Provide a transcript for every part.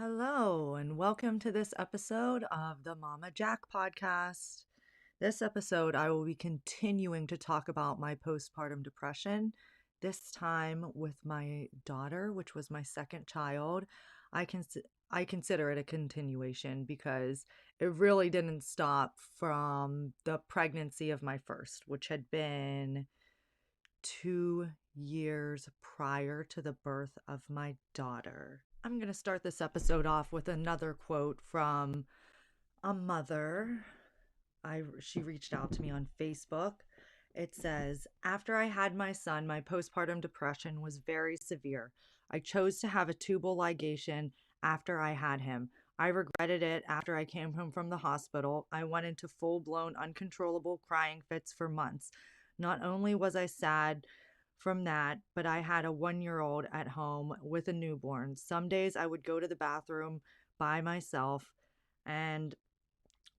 Hello, and welcome to this episode of the Mama Jack podcast. This episode, I will be continuing to talk about my postpartum depression, this time with my daughter, which was my second child. I, cons- I consider it a continuation because it really didn't stop from the pregnancy of my first, which had been 2 years prior to the birth of my daughter. I'm going to start this episode off with another quote from a mother. She reached out to me on Facebook. It says, "After I had my son, my postpartum depression was very severe. I chose to have a tubal ligation after I had him. I regretted it after I came home from the hospital. I went into full-blown uncontrollable crying fits for months. Not only was I sad from that, but I had a 1-year-old at home with a newborn. Some days I would go to the bathroom by myself and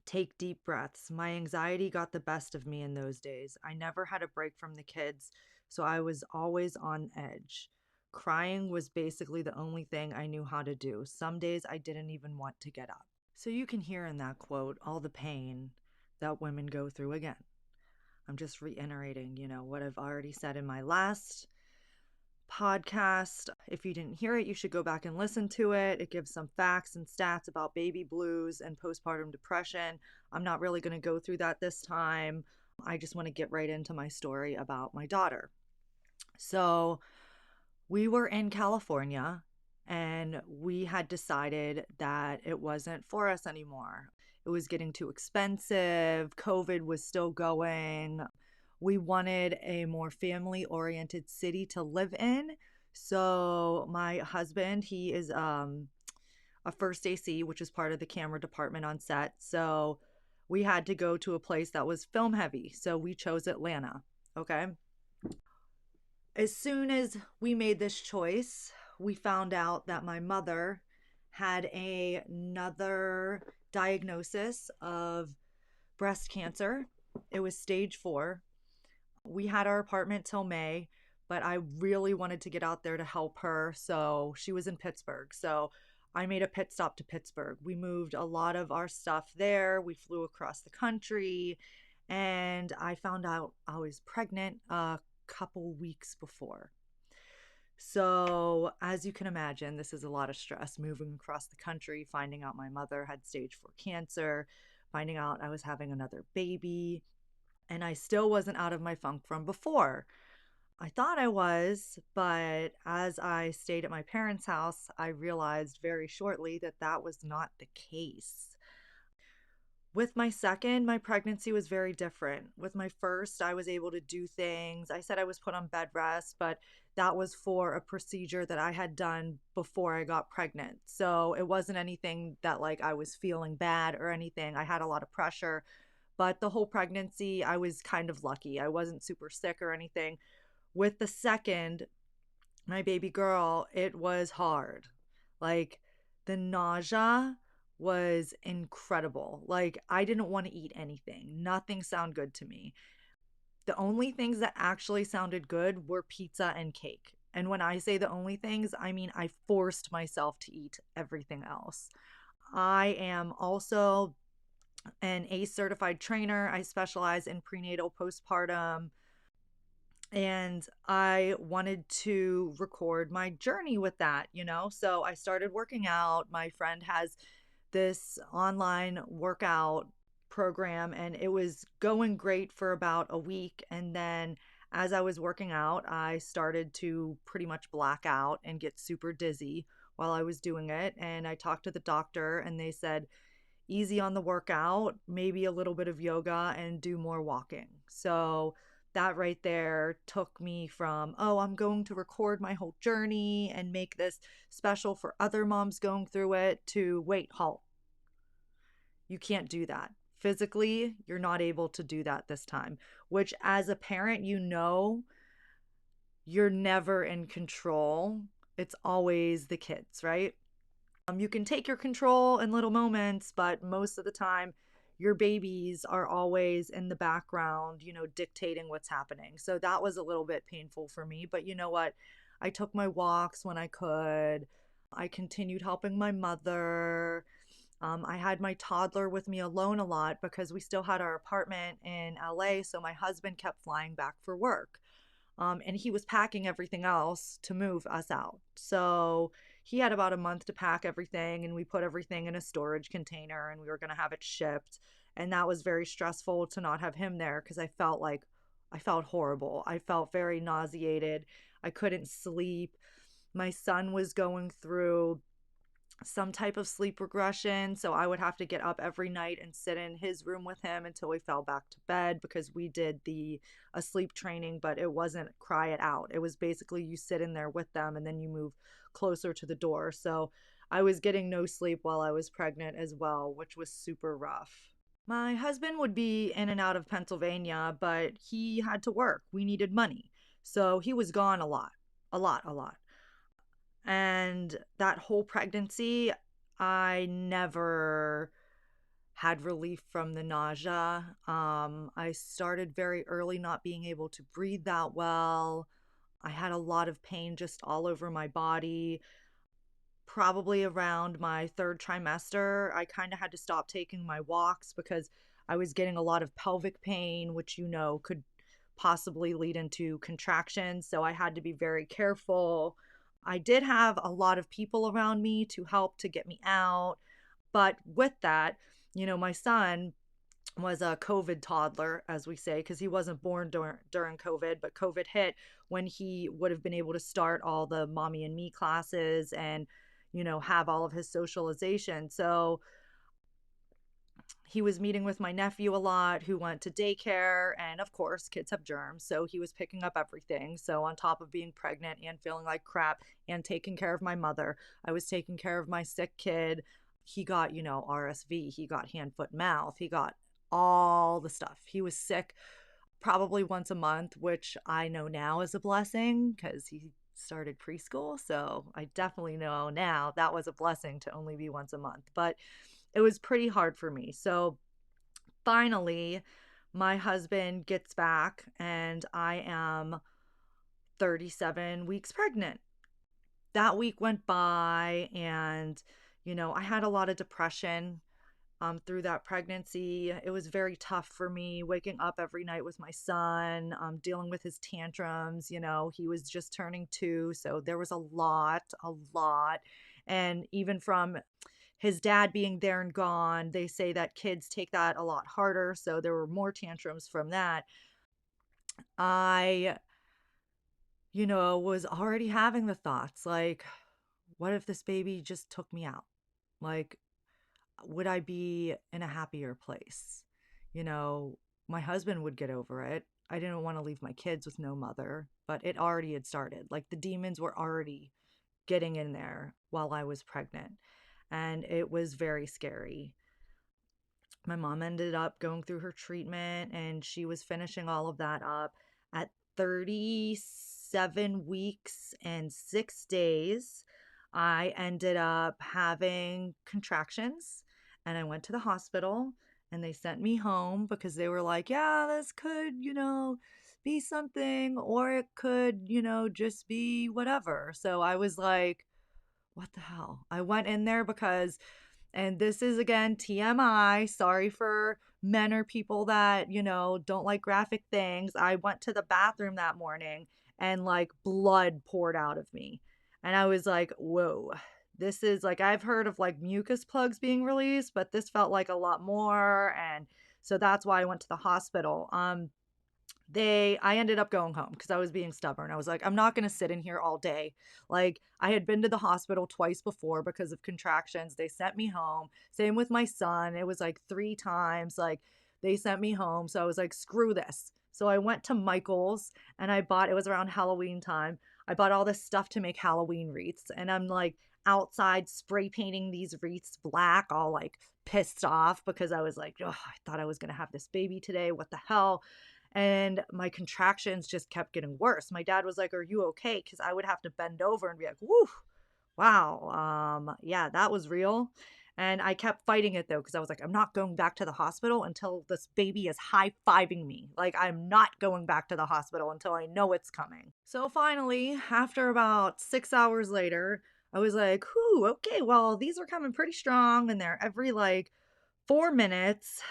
take deep breaths. My anxiety got the best of me in those days. I never had a break from the kids, so I was always on edge. Crying was basically the only thing I knew how to do. Some days I didn't even want to get up." So you can hear in that quote all the pain that women go through again. I'm just reiterating, what I've already said in my last podcast. If you didn't hear it, you should go back and listen to it. It gives some facts and stats about baby blues and postpartum depression. I'm not really going to go through that this time. I just want to get right into my story about my daughter. So, we were in California and we had decided that it wasn't for us anymore. It was getting too expensive. COVID was still going. We wanted a more family oriented city to live in. So my husband, he is a first AC, which is part of the camera department on set. So we had to go to a place that was film heavy. So we chose Atlanta. Okay. As soon as we made this choice, we found out that my mother had another diagnosis of breast cancer. It was stage 4. We had our apartment till May, but I really wanted to get out there to help her. So she was in Pittsburgh. So I made a pit stop to Pittsburgh. We moved a lot of our stuff there. We flew across the country, and I found out I was pregnant a couple weeks before. So, as you can imagine, this is a lot of stress moving across the country, finding out my mother had stage 4 cancer, finding out I was having another baby, and I still wasn't out of my funk from before. I thought I was, but as I stayed at my parents' house, I realized very shortly that that was not the case. With my second, my pregnancy was very different. With my first, I was able to do things. I said I was put on bed rest, but that was for a procedure that I had done before I got pregnant. So it wasn't anything that like I was feeling bad or anything. I had a lot of pressure, but the whole pregnancy, I was kind of lucky. I wasn't super sick or anything. With the second, my baby girl, it was hard. Like the nausea was incredible. Like I didn't want to eat anything. Nothing sounded good to me. The only things that actually sounded good were pizza and cake. And when I say the only things, I mean I forced myself to eat everything else. I am also an ACE certified trainer. I specialize in prenatal postpartum, and I wanted to record my journey with that. So I started working out. My friend has this online workout program, and it was going great for about a week. And then as I was working out, I started to pretty much black out and get super dizzy while I was doing it. And I talked to the doctor, and they said, easy on the workout, maybe a little bit of yoga, and do more walking. So that right there took me from, oh, I'm going to record my whole journey and make this special for other moms going through it, to wait, halt. You can't do that. Physically, you're not able to do that this time, which as a parent, you're never in control. It's always the kids, right? You can take your control in little moments, but most of the time, your babies are always in the background, dictating what's happening. So that was a little bit painful for me. But you know what? I took my walks when I could. I continued helping my mother. I had my toddler with me alone a lot because we still had our apartment in LA. So my husband kept flying back for work. And he was packing everything else to move us out. So he had about a month to pack everything, and we put everything in a storage container and we were going to have it shipped. And that was very stressful to not have him there because I felt horrible. I felt very nauseated. I couldn't sleep. My son was going through some type of sleep regression. So I would have to get up every night and sit in his room with him until we fell back to bed because we did the a sleep training, but it wasn't cry it out. It was basically you sit in there with them and then you move closer to the door. So I was getting no sleep while I was pregnant as well, which was super rough. My husband would be in and out of Pennsylvania, but he had to work. We needed money. So he was gone a lot, a lot, a lot. And that whole pregnancy, I never had relief from the nausea. I started very early not being able to breathe that well. I had a lot of pain just all over my body. Probably around my third trimester, I kind of had to stop taking my walks because I was getting a lot of pelvic pain, which could possibly lead into contractions. So I had to be very careful. I did have a lot of people around me to help to get me out. But with that, my son was a COVID toddler, as we say, because he wasn't born during COVID, but COVID hit when he would have been able to start all the mommy and me classes and, have all of his socialization. So he was meeting with my nephew a lot who went to daycare. And of course, kids have germs. So he was picking up everything. So, on top of being pregnant and feeling like crap and taking care of my mother, I was taking care of my sick kid. He got, RSV, he got hand, foot, mouth, he got all the stuff. He was sick probably once a month, which I know now is a blessing because he started preschool. So I definitely know now that was a blessing to only be once a month. But it was pretty hard for me. So finally, my husband gets back and I am 37 weeks pregnant. That week went by and, I had a lot of depression through that pregnancy. It was very tough for me waking up every night with my son, dealing with his tantrums. He was just turning 2. So there was a lot, a lot. And even from his dad being there and gone, they say that kids take that a lot harder. So there were more tantrums from that. I, was already having the thoughts like, what if this baby just took me out? Like, would I be in a happier place? You know, my husband would get over it. I didn't want to leave my kids with no mother, but it already had started. Like the demons were already getting in there while I was pregnant. And it was very scary. My mom ended up going through her treatment and she was finishing all of that up at 37 weeks and 6 days. I ended up having contractions and I went to the hospital and they sent me home because they were like, yeah, this could, be something or it could, just be whatever. So I was like, what the hell? I went in there because, and this is again TMI, sorry for men or people that, don't like graphic things. I went to the bathroom that morning and like blood poured out of me. And I was like, whoa, this is like, I've heard of like mucus plugs being released, but this felt like a lot more. And so that's why I went to the hospital. I ended up going home because I was being stubborn. I was like, I'm not going to sit in here all day. Like, I had been to the hospital twice before because of contractions. They sent me home. Same with my son. It was like 3 times. Like, they sent me home. So I was like, screw this. So I went to Michael's and it was around Halloween time. I bought all this stuff to make Halloween wreaths. And I'm like outside spray painting these wreaths black, all like pissed off because I was like, oh, I thought I was going to have this baby today. What the hell? And my contractions just kept getting worse. My dad was like, are you okay? Because I would have to bend over and be like, whoo, wow. Yeah, that was real. And I kept fighting it though, because I was like, I'm not going back to the hospital until this baby is high-fiving me. Like, I'm not going back to the hospital until I know it's coming. So finally, after about 6 hours later, I was like, whew, okay, well, these are coming pretty strong and they're every like 4 minutes.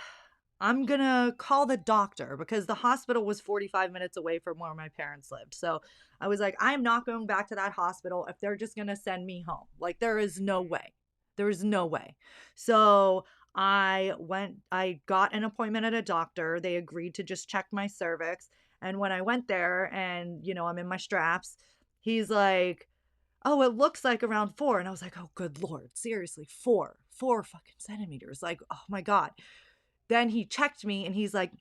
I'm gonna call the doctor because the hospital was 45 minutes away from where my parents lived. So I was like, I am not going back to that hospital if they're just gonna send me home. Like, there is no way. There is no way. So I got an appointment at a doctor. They agreed to just check my cervix. And when I went there and, I'm in my straps, he's like, oh, it looks like around 4. And I was like, oh, good Lord, seriously, 4 fucking centimeters. Like, oh my God. Then he checked me and he's like,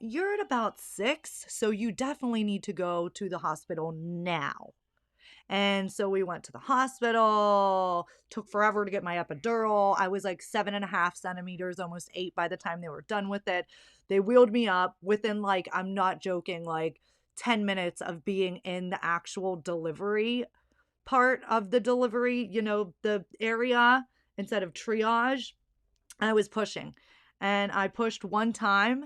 you're at about 6, so you definitely need to go to the hospital now. And so we went to the hospital, took forever to get my epidural. I was like 7.5 centimeters, almost 8 by the time they were done with it. They wheeled me up within, like, I'm not joking, like 10 minutes of being in the actual delivery part of the delivery, the area instead of triage. I was pushing and I pushed one time.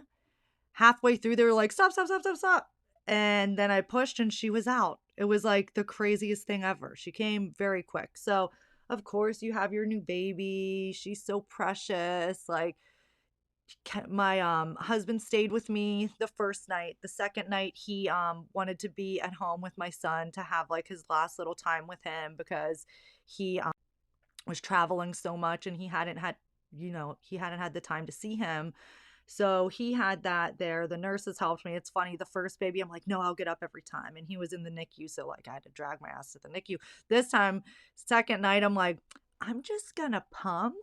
Halfway through, they were like, stop, stop, stop, stop, stop. And then I pushed and she was out. It was like the craziest thing ever. She came very quick. So, of course, you have your new baby. She's so precious. Like, my husband stayed with me the first night. The second night, he wanted to be at home with my son to have like his last little time with him because he was traveling so much and he hadn't had the time to see him. So he had that there. The nurses helped me. It's funny. The first baby, I'm like, no, I'll get up every time. And he was in the NICU. So like I had to drag my ass to the NICU. This time, second night, I'm like, I'm just gonna pump.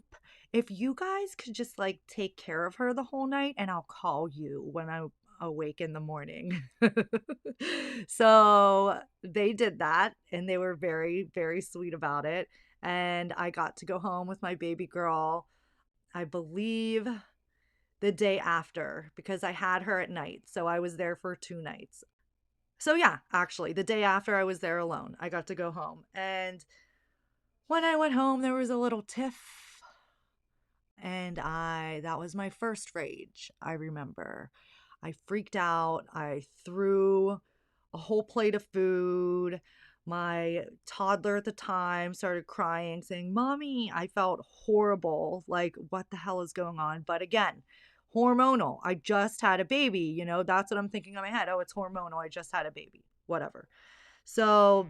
If you guys could just like take care of her the whole night and I'll call you when I awake in the morning. So they did that and they were very, very sweet about it. And I got to go home with my baby girl, I believe the day after, because I had her at night. So I was there for 2 nights. So yeah, actually, the day after I was there alone, I got to go home. And when I went home, there was a little tiff. And that was my first rage, I remember. I freaked out. I threw a whole plate of food. My toddler at the time started crying, saying, Mommy, I felt horrible. Like, what the hell is going on? But again, hormonal. I just had a baby. That's what I'm thinking in my head. Oh, it's hormonal. I just had a baby. Whatever. So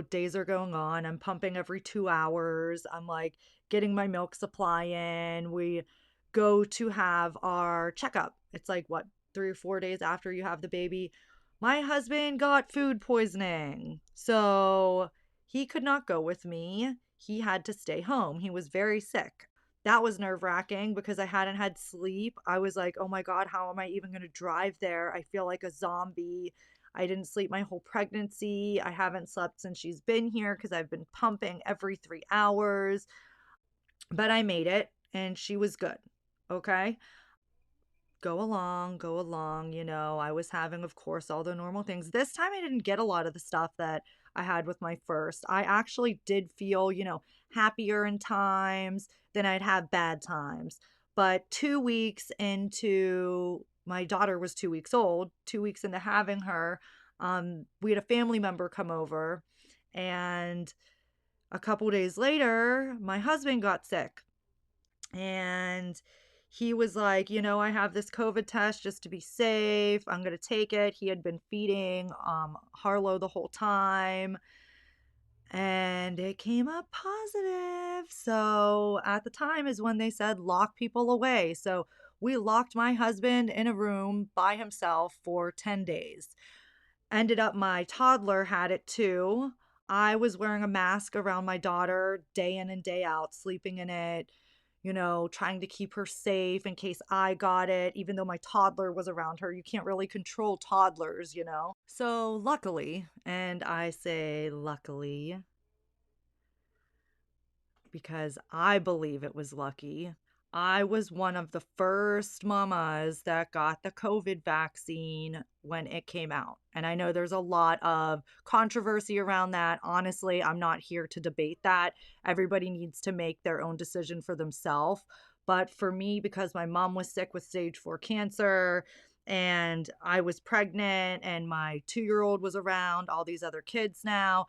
days are going on. I'm pumping every 2 hours. I'm like getting my milk supply in. We go to have our checkup. It's like, what, 3 or 4 days after you have the baby. My husband got food poisoning. So he could not go with me. He had to stay home. He was very sick. That was nerve wracking because I hadn't had sleep. I was like, oh my God, how am I even going to drive there? I feel like a zombie. I didn't sleep my whole pregnancy. I haven't slept since she's been here because I've been pumping every 3 hours. But I made it and she was good. Okay. Go along, go along. I was having, of course, all the normal things. This time I didn't get a lot of the stuff that I had with my first. I actually did feel, happier in times than I'd have bad times. But 2 weeks into, my daughter was 2 weeks old, 2 weeks into having her, we had a family member come over. And a couple days later, my husband got sick. And he was like, I have this COVID test just to be safe. I'm going to take it. He had been feeding Harlow the whole time and it came up positive. So at the time is when they said lock people away. So we locked my husband in a room by himself for 10 days. Ended up my toddler had it too. I was wearing a mask around my daughter day in and day out, sleeping in it, trying to keep her safe in case I got it, even though my toddler was around her. You can't really control toddlers. So luckily, and I say luckily because I believe it was lucky, I was one of the first mamas that got the COVID vaccine when it came out. And I know there's a lot of controversy around that. Honestly, I'm not here to debate that. Everybody needs to make their own decision for themselves. But for me, because my mom was sick with stage 4 cancer and I was pregnant and my 2-year-old was around, all these other kids now,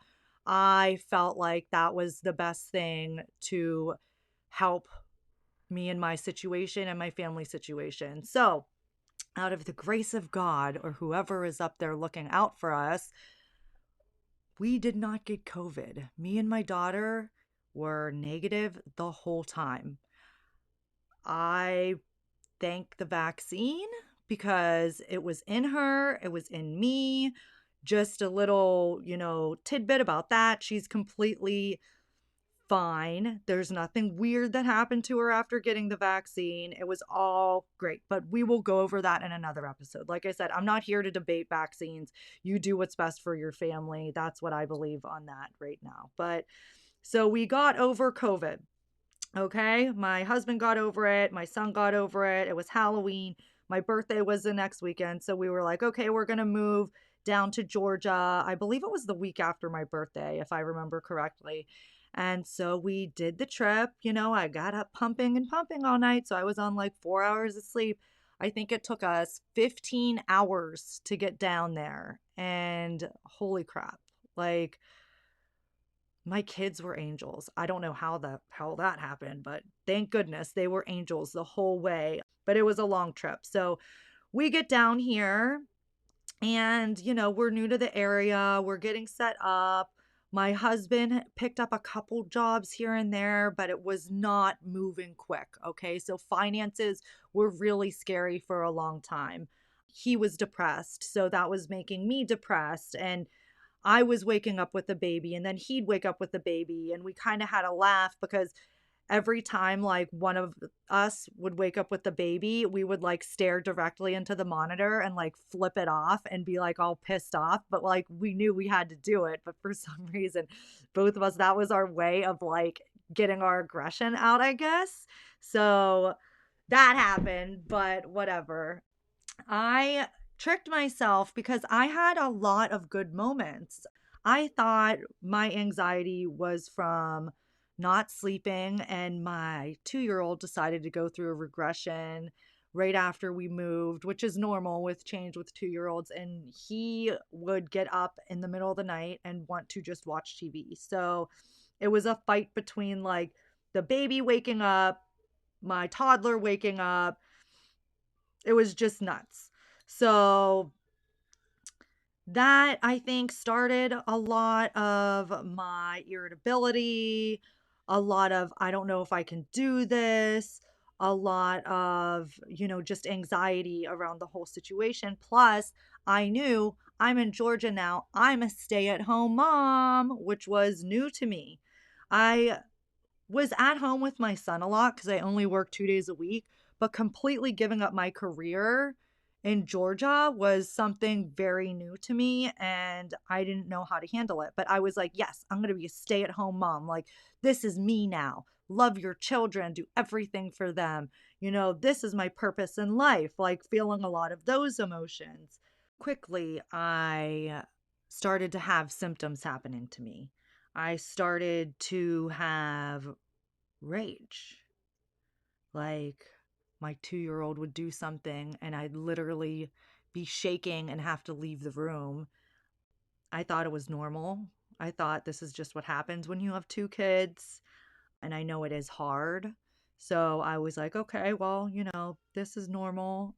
I felt like that was the best thing to help me in my situation and my family situation. So, out of the grace of God or whoever is up there looking out for us, we did not get COVID. Me and my daughter were negative the whole time. I thank the vaccine because it was in her, it was in me. Just a little, tidbit about that. She's completely fine. There's nothing weird that happened to her after getting the vaccine. It was all great, but we will go over that in another episode. Like I said, I'm not here to debate vaccines. You do what's best for your family. That's what I believe on that right now. But so we got over COVID. Okay. My husband got over it. My son got over it. It was Halloween. My birthday was the next weekend. So we were like, okay, we're going to move down to Georgia. I believe it was the week after my birthday, if I remember correctly. And so we did the trip. I got up pumping and pumping all night. So I was on like 4 hours of sleep. I think it took us 15 hours to get down there. And holy crap. Like, my kids were angels. I don't know how that happened, but thank goodness they were angels the whole way. But it was a long trip. So we get down here and, we're new to the area. We're getting set up. My husband picked up a couple jobs here and there, but it was not moving quick. Okay. So finances were really scary for a long time. He was depressed. So that was making me depressed. And I was waking up with the baby and then he'd wake up with the baby. And we kind of had a laugh because every time like one of us would wake up with the baby, we would like stare directly into the monitor and like flip it off and be like all pissed off. But like we knew we had to do it. But for some reason, both of us, that was our way of like getting our aggression out, I guess. So that happened, but whatever. I tricked myself because I had a lot of good moments. I thought my anxiety was from not sleeping, and my 2 year old decided to go through a regression right after we moved, which is normal with change with 2 year olds. And he would get up in the middle of the night and want to just watch TV. So it was a fight between like the baby waking up, my toddler waking up. It was just nuts. So that I think started a lot of my irritability, a lot of I don't know if I can do this, a lot of, just anxiety around the whole situation. Plus, I knew I'm in Georgia now. I'm a stay-at-home mom, which was new to me. I was at home with my son a lot because I only work 2 days a week, but completely giving up my career in Georgia was something very new to me and I didn't know how to handle it. But I was like, yes, I'm going to be a stay at home mom. Like, this is me now. Love your children, do everything for them. This is my purpose in life, like feeling a lot of those emotions. Quickly, I started to have symptoms happening to me. I started to have rage. Like, my 2 year old would do something and I'd literally be shaking and have to leave the room. I thought it was normal. I thought this is just what happens when you have two kids. And I know it is hard. So I was like, okay, well, this is normal.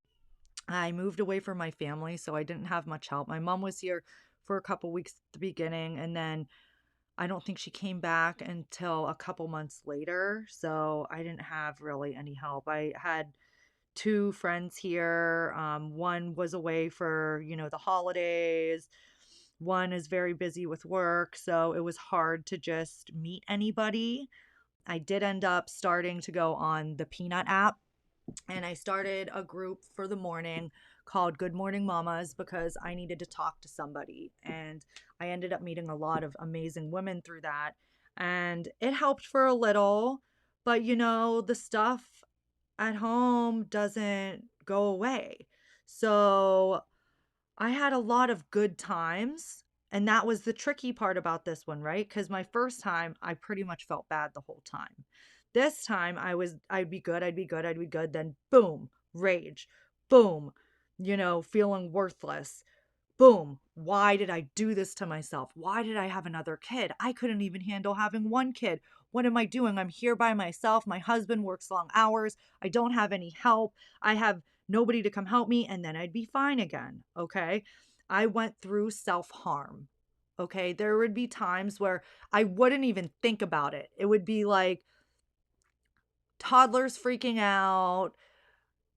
I moved away from my family, so I didn't have much help. My mom was here for a couple weeks at the beginning, and then I don't think she came back until a couple months later. So I didn't have really any help. I had two friends here. One was away for, the holidays. One is very busy with work. So it was hard to just meet anybody. I did end up starting to go on the Peanut app and I started a group for the morning called Good Morning Mamas because I needed to talk to somebody. And I ended up meeting a lot of amazing women through that. And it helped for a little, but the stuff at home doesn't go away. So I had a lot of good times. And that was the tricky part about this one, right? Because my first time, I pretty much felt bad the whole time. This time, I'd be good, I'd be good, I'd be good. Then, boom, rage, boom, feeling worthless, boom, why did I do this to myself? Why did I have another kid? I couldn't even handle having one kid. What am I doing? I'm here by myself. My husband works long hours. I don't have any help. I have nobody to come help me, and then I'd be fine again. Okay. I went through self harm. Okay. There would be times where I wouldn't even think about it. It would be like toddlers freaking out,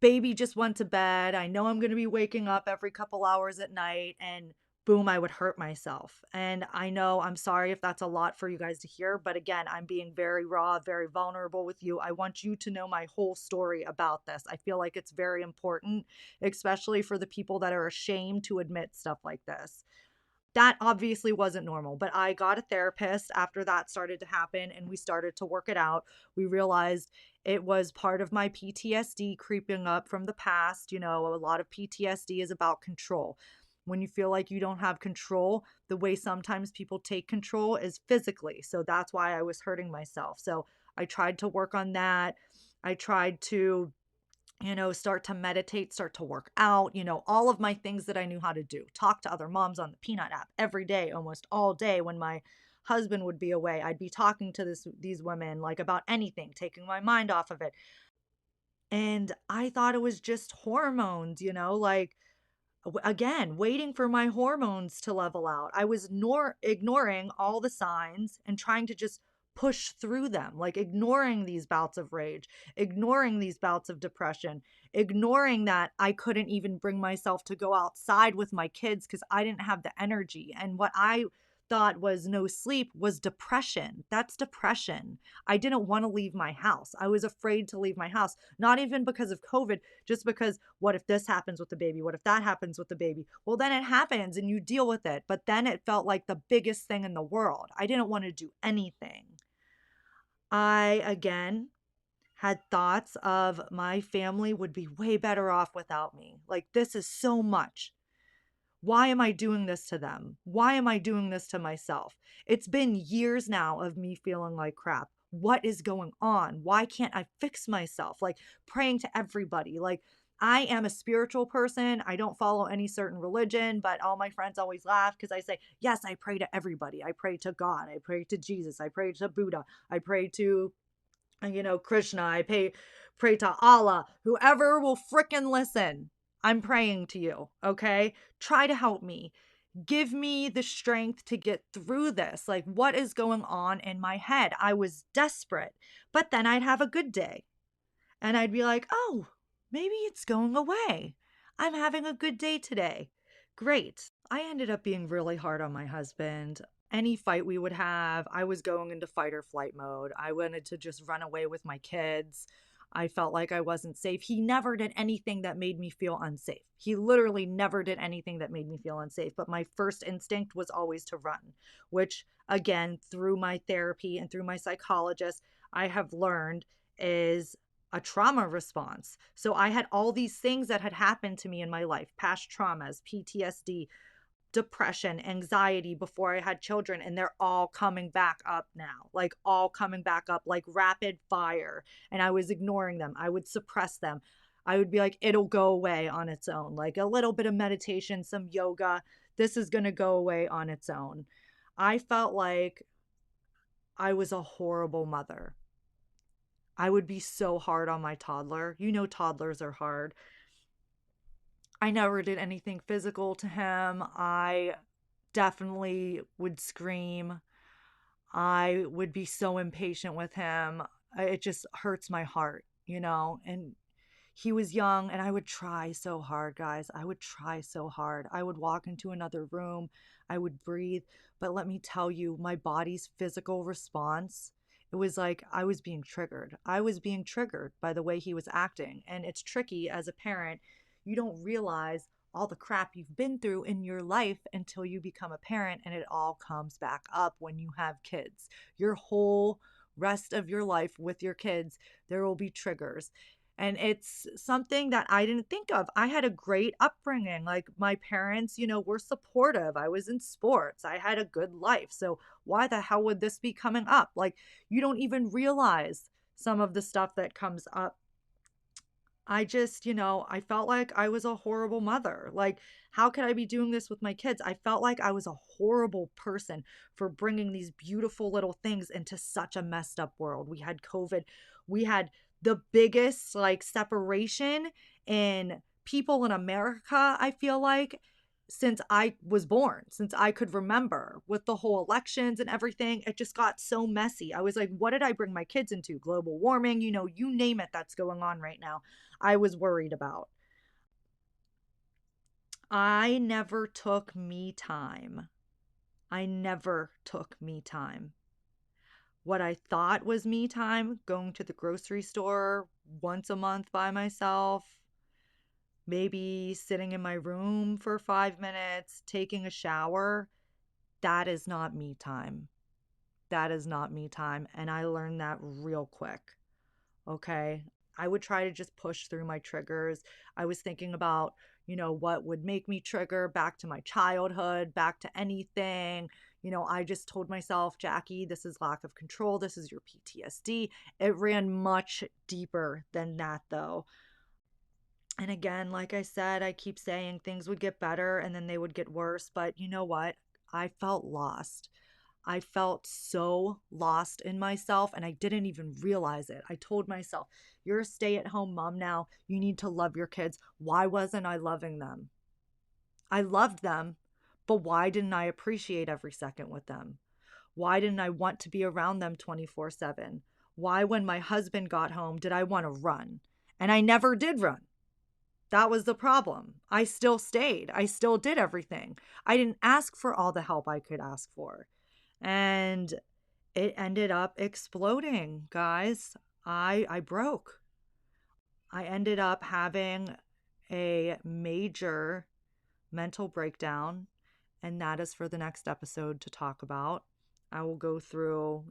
baby just went to bed. I know I'm going to be waking up every couple hours at night, and boom, I would hurt myself. And I know, I'm sorry if that's a lot for you guys to hear, but again, I'm being very raw, very vulnerable with you. I want you to know my whole story about this. I feel like it's very important, especially for the people that are ashamed to admit stuff like this. That obviously wasn't normal, but I got a therapist after that started to happen, and we started to work it out. We realized it was part of my PTSD creeping up from the past. You know, a lot of PTSD is about control. When you feel like you don't have control, the way sometimes people take control is physically. So that's why I was hurting myself. So I tried to work on that. I tried to, start to meditate, start to work out, all of my things that I knew how to do. Talk to other moms on the Peanut app every day, almost all day when my husband would be away. I'd be talking to these women like about anything, taking my mind off of it. And I thought it was just hormones, like again, waiting for my hormones to level out. I was ignoring all the signs and trying to just push through them, like ignoring these bouts of rage, ignoring these bouts of depression, ignoring that I couldn't even bring myself to go outside with my kids because I didn't have the energy. And what I thought was no sleep was depression. That's depression. I didn't want to leave my house. I was afraid to leave my house, not even because of COVID, just because what if this happens with the baby? What if that happens with the baby? Well, then it happens and you deal with it. But then it felt like the biggest thing in the world. I didn't want to do anything. I, again, had thoughts of my family would be way better off without me. Like, this is so much. Why am I doing this to them? Why am I doing this to myself? It's been years now of me feeling like crap. What is going on? Why can't I fix myself? Like praying to everybody. Like I am a spiritual person. I don't follow any certain religion, but all my friends always laugh because I say, yes, I pray to everybody. I pray to God. I pray to Jesus. I pray to Buddha. I pray to Krishna, pray to Allah, whoever will frickin' listen. I'm praying to you, okay? Try to help me. Give me the strength to get through this. Like, what is going on in my head? I was desperate, but then I'd have a good day and I'd be like, oh, maybe it's going away. I'm having a good day today. Great. I ended up being really hard on my husband. Any fight we would have, I was going into fight or flight mode. I wanted to just run away with my kids. I felt like I wasn't safe. He never did anything that made me feel unsafe. He literally never did anything that made me feel unsafe. But my first instinct was always to run, which, again, through my therapy and through my psychologist, I have learned is a trauma response. So I had all these things that had happened to me in my life, past traumas, PTSD, depression, anxiety before I had children, and they're all coming back up now, like all coming back up like rapid fire. And I was ignoring them. I would suppress them. I would be like, it'll go away on its own, like a little bit of meditation, some yoga. This is going to go away on its own. I felt like I was a horrible mother. I would be so hard on my toddler. Toddlers are hard. I never did anything physical to him. I definitely would scream. I would be so impatient with him. It just hurts my heart. And he was young and I would try so hard, guys. I would try so hard. I would walk into another room. I would breathe. But let me tell you, my body's physical response, it was like I was being triggered. I was being triggered by the way he was acting. And it's tricky as a parent. You don't realize all the crap you've been through in your life until you become a parent, and it all comes back up when you have kids. Your whole rest of your life with your kids, there will be triggers. And it's something that I didn't think of. I had a great upbringing. Like my parents, were supportive. I was in sports. I had a good life. So why the hell would this be coming up? Like you don't even realize some of the stuff that comes up I just, I felt like I was a horrible mother. Like, how could I be doing this with my kids? I felt like I was a horrible person for bringing these beautiful little things into such a messed up world. We had COVID. We had the biggest like separation in people in America, I feel like, since I was born, since I could remember, with the whole elections and everything. It just got so messy. I was like, what did I bring my kids into? Global warming, you name it that's going on right now. I was worried about. I never took me time. I never took me time. What I thought was me time, going to the grocery store once a month by myself, maybe sitting in my room for 5 minutes, taking a shower, that is not me time. That is not me time. And I learned that real quick. Okay. I would try to just push through my triggers. I was thinking about, what would make me trigger back to my childhood, back to anything. I just told myself, Jackie, this is lack of control. This is your PTSD. It ran much deeper than that, though. And again, like I said, I keep saying things would get better and then they would get worse. But you know what? I felt lost. I felt so lost in myself and I didn't even realize it. I told myself, you're a stay at home mom now. You need to love your kids. Why wasn't I loving them? I loved them, but why didn't I appreciate every second with them? Why didn't I want to be around them 24/7? Why, when my husband got home, did I want to run? And I never did run. That was the problem. I still stayed. I still did everything. I didn't ask for all the help I could ask for. And it ended up exploding, guys. I broke. I ended up having a major mental breakdown, and that is for the next episode to talk about. I will go through,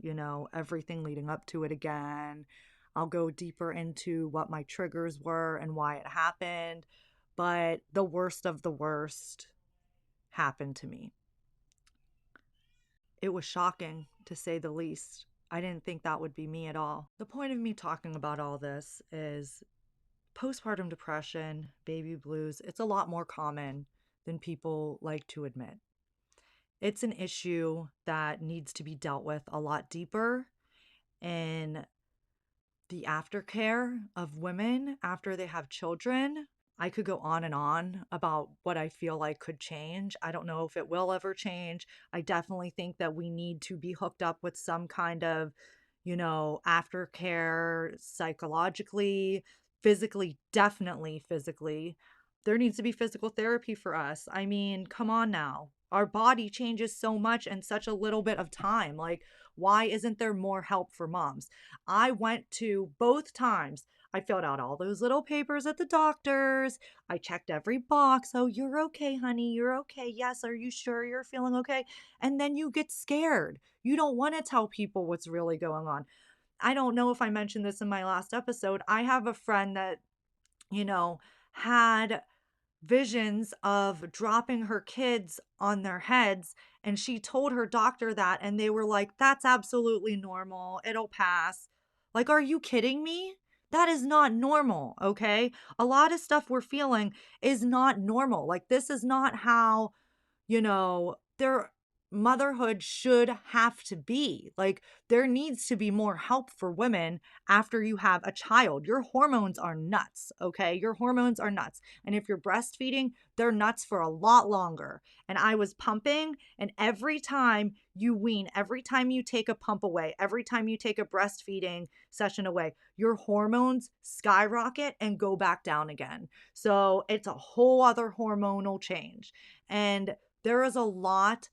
everything leading up to it again. I'll go deeper into what my triggers were and why it happened. But the worst of the worst happened to me. It was shocking, to say the least. I didn't think that would be me at all. The point of me talking about all this is postpartum depression, baby blues, it's a lot more common than people like to admit. It's an issue that needs to be dealt with a lot deeper in the aftercare of women after they have children. I could go on and on about what I feel like could change. I don't know if it will ever change. I definitely think that we need to be hooked up with some kind of, aftercare psychologically, physically, definitely physically. There needs to be physical therapy for us. I mean, come on now. Our body changes so much in such a little bit of time. Like, why isn't there more help for moms? I went to both times. I filled out all those little papers at the doctor's. I checked every box. Oh, you're okay, honey. You're okay. Yes. Are you sure you're feeling okay? And then you get scared. You don't want to tell people what's really going on. I don't know if I mentioned this in my last episode. I have a friend that, you know, had visions of dropping her kids on their heads. And she told her doctor that, and they were like, that's absolutely normal. It'll pass. Like, are you kidding me? That is not normal. Okay. A lot of stuff we're feeling is not normal. Like, this is not how, their motherhood should have to be. Like, there needs to be more help for women after you have a child. Your hormones are nuts, okay? Your hormones are nuts. And if you're breastfeeding, they're nuts for a lot longer. And I was pumping, and every time you wean, every time you take a pump away, every time you take a breastfeeding session away, your hormones skyrocket and go back down again. So it's a whole other hormonal change. And there is a lot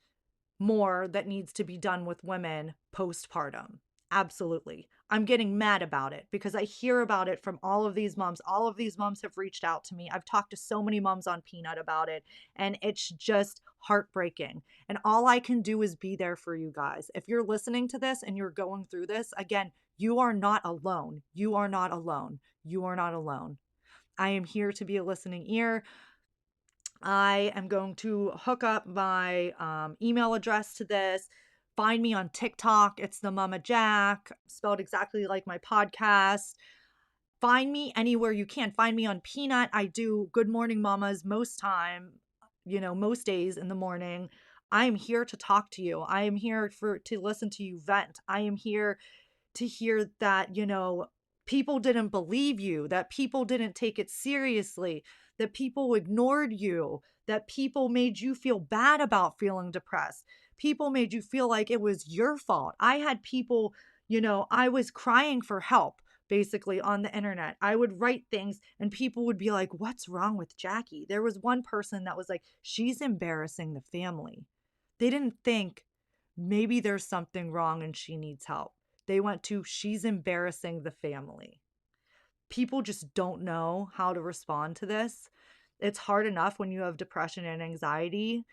more that needs to be done with women postpartum. Absolutely. I'm getting mad about it because I hear about it from all of these moms. All of these moms have reached out to me. I've talked to so many moms on Peanut about it, and it's just heartbreaking. And all I can do is be there for you guys. If you're listening to this and you're going through this, again, you are not alone. You are not alone. You are not alone. I am here to be a listening ear. I am going to hook up my email address to this. Find me on TikTok. It's the Mama Jack, spelled exactly like my podcast. Find me anywhere you can. Find me on Peanut. I do Good Morning Mamas most time, most days in the morning. I am here to talk to you. I am here to listen to you vent. I am here to hear that, people didn't believe you, that people didn't take it seriously, that people ignored you, that people made you feel bad about feeling depressed. People made you feel like it was your fault. I had people, I was crying for help basically on the internet. I would write things and people would be like, "What's wrong with Jackie?" There was one person that was like, "She's embarrassing the family." They didn't think maybe there's something wrong and she needs help. They went to, "She's embarrassing the family." People just don't know how to respond to this. It's hard enough when you have depression and anxiety.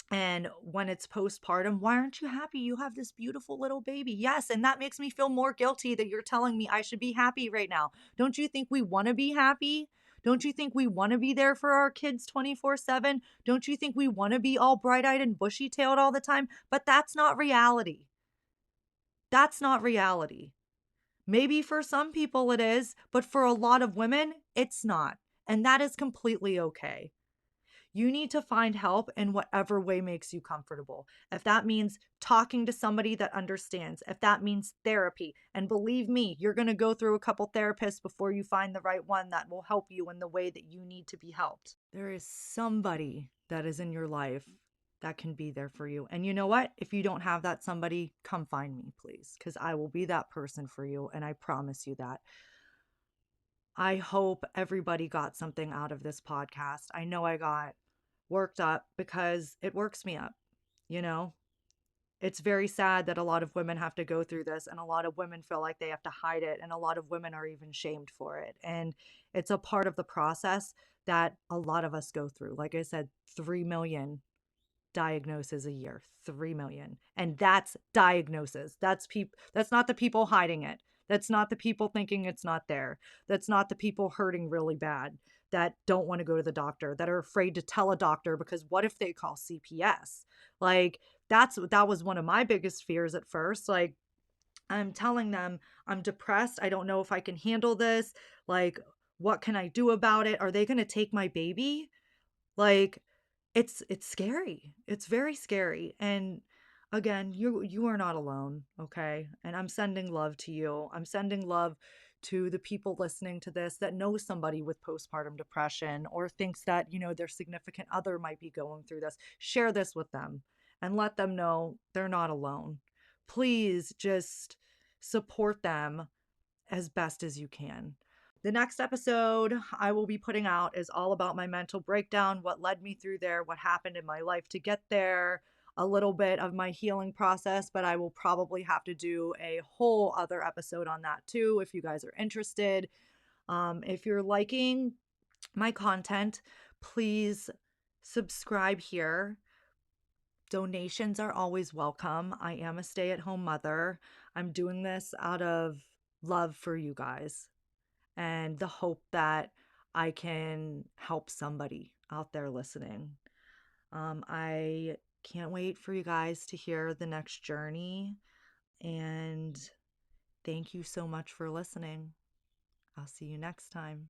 And when it's postpartum, why aren't you happy? You have this beautiful little baby. Yes. And that makes me feel more guilty that you're telling me I should be happy right now. Don't you think we want to be happy? Don't you think we want to be there for our kids 24/7? Don't you think we want to be all bright eyed and bushy tailed all the time? But that's not reality. That's not reality. Maybe for some people it is, but for a lot of women, it's not. And that is completely okay. You need to find help in whatever way makes you comfortable. If that means talking to somebody that understands, if that means therapy, and believe me, you're going to go through a couple therapists before you find the right one that will help you in the way that you need to be helped. There is somebody that is in your life that can be there for you. And you know what? If you don't have that somebody, come find me, please, because I will be that person for you. And I promise you that. I hope everybody got something out of this podcast. I know I got worked up because it works me up, you know? It's very sad that a lot of women have to go through this and a lot of women feel like they have to hide it and a lot of women are even shamed for it. And it's a part of the process that a lot of us go through. Like I said, 3 million diagnoses a year, 3 million. And that's diagnosis. That's not the people hiding it. That's not the people thinking it's not there. That's not the people hurting really bad that don't want to go to the doctor, that are afraid to tell a doctor because what if they call CPS? Like that was one of my biggest fears at first. Like I'm telling them I'm depressed. I don't know if I can handle this. Like what can I do about it? Are they going to take my baby? Like it's scary. It's very scary. And again, you are not alone, okay? And I'm sending love to you. I'm sending love to the people listening to this that know somebody with postpartum depression or thinks that, their significant other might be going through this. Share this with them and let them know they're not alone. Please just support them as best as you can. The next episode I will be putting out is all about my mental breakdown, what led me through there, what happened in my life to get there, a little bit of my healing process, but I will probably have to do a whole other episode on that too if you guys are interested. If you're liking my content, please subscribe here. Donations are always welcome. I am a stay-at-home mother. I'm doing this out of love for you guys and the hope that I can help somebody out there listening. I can't wait for you guys to hear the next journey. And thank you so much for listening. I'll see you next time.